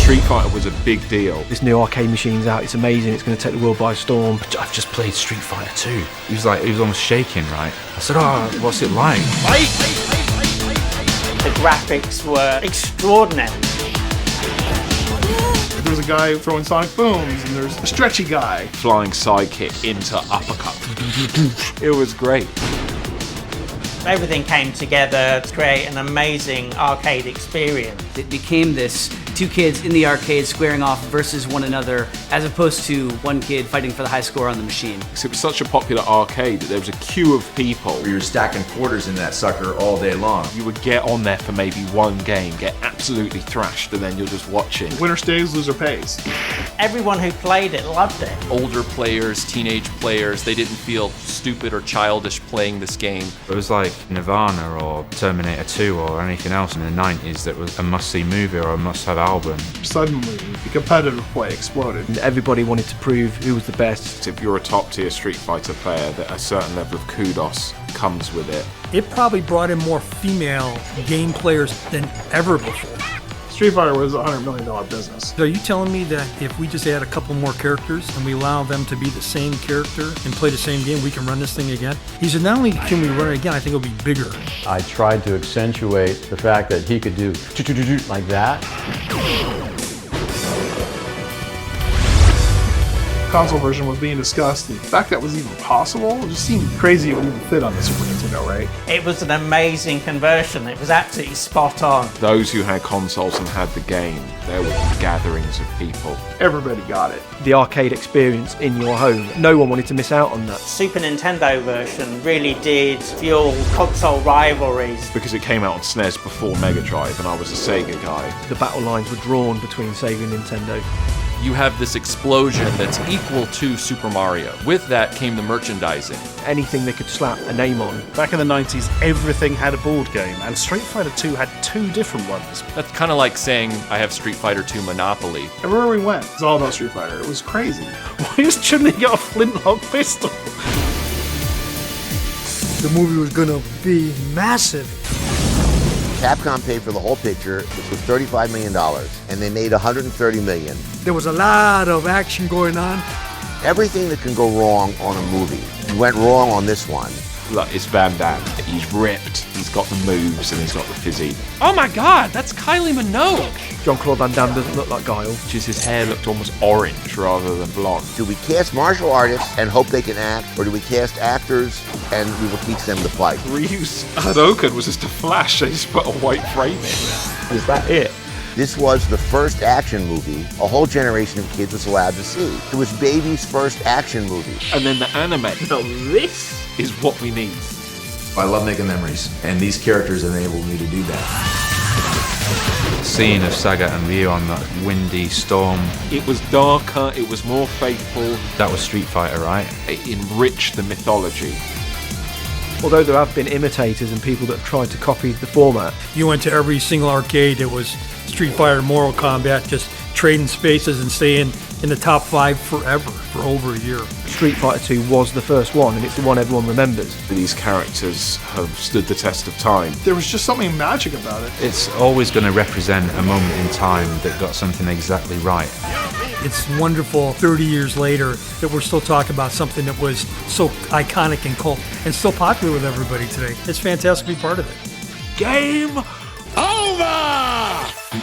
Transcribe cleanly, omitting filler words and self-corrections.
Street Fighter was a big deal. This new arcade machine's out, it's amazing, it's going to take the world by storm. I've just played Street Fighter 2. He was almost shaking, right? I said, oh, what's it like? The graphics were extraordinary. There's a guy throwing sonic booms, and there's a stretchy guy. Flying sidekick into uppercut. It was great. Everything came together to create an amazing arcade experience. It became this two kids in the arcade squaring off versus one another, as opposed to one kid fighting for the high score on the machine. It was such a popular arcade that there was a queue of people. You were stacking quarters in that sucker all day long. You would get on there for maybe one game, get absolutely thrashed, and then you're just watching. Winner stays, loser pays. Everyone who played it loved it. Older players, teenage players, they didn't feel stupid or childish playing this game. It was like Nirvana or Terminator 2 or anything else in the 90s that was a must-see movie or a must-have album. Suddenly, the competitive play exploded. And everybody wanted to prove who was the best. If you're a top-tier Street Fighter player, that a certain level of kudos comes with it. It probably brought in more female game players than ever before. Street Fighter was a $100 million business. So are you telling me that if we just add a couple more characters and we allow them to be the same character and play the same game, we can run this thing again? He said, not only can we run it again, I think it'll be bigger. I tried to accentuate the fact that he could do like that. Console version was being discussed. The fact that was even possible just seemed crazy it would even fit on the Super Nintendo, right? It was an amazing conversion. It was absolutely spot on. Those who had consoles and had the game, there were gatherings of people. Everybody got it. The arcade experience in your home, no one wanted to miss out on that. Super Nintendo version really did fuel console rivalries. Because it came out on SNES before Mega Drive, and I was a Sega guy. The battle lines were drawn between Sega and Nintendo. You have this explosion that's equal to Super Mario. With that came the merchandising. Anything they could slap a name on. Back in the 90s, everything had a board game, and Street Fighter 2 had two different ones. That's kind of like saying, I have Street Fighter 2 Monopoly. Everywhere we went, it's all about Street Fighter. It was crazy. Why does Chun-Li got a flintlock pistol? The movie was gonna be massive. Capcom paid for the whole picture, which was $35 million, and they made $130 million. There was a lot of action going on. Everything that can go wrong on a movie went wrong on this one. Look, it's Van Damme. He's ripped, he's got the moves, and he's got the physique. Oh my god, that's Kylie Minogue! Jean-Claude Van Damme doesn't look like Guile. Just his hair looked almost orange rather than blonde. Do we cast martial artists and hope they can act, or do we cast actors and we will teach them to fight? Ryu's Hadouken was just a flash, they just put a white frame in. Is that it? This was the first action movie a whole generation of kids was allowed to see. It was baby's first action movie. And then the anime. Now this is what we need. I love making memories, and these characters enabled me to do that. The scene of Sagat and Ryu on that windy storm. It was darker, it was more faithful. That was Street Fighter, right? It enriched the mythology. Although there have been imitators and people that have tried to copy the format. You went to every single arcade that was Street Fighter, Mortal Kombat, just trading spaces and staying in the top 5 forever, for over a year. Street Fighter 2 was the first one, and it's the one everyone remembers. These characters have stood the test of time. There was just something magic about it. It's always going to represent a moment in time that got something exactly right. It's wonderful 30 years later that we're still talking about something that was so iconic and cult and still popular with everybody today. It's fantastic to be part of it. Game over!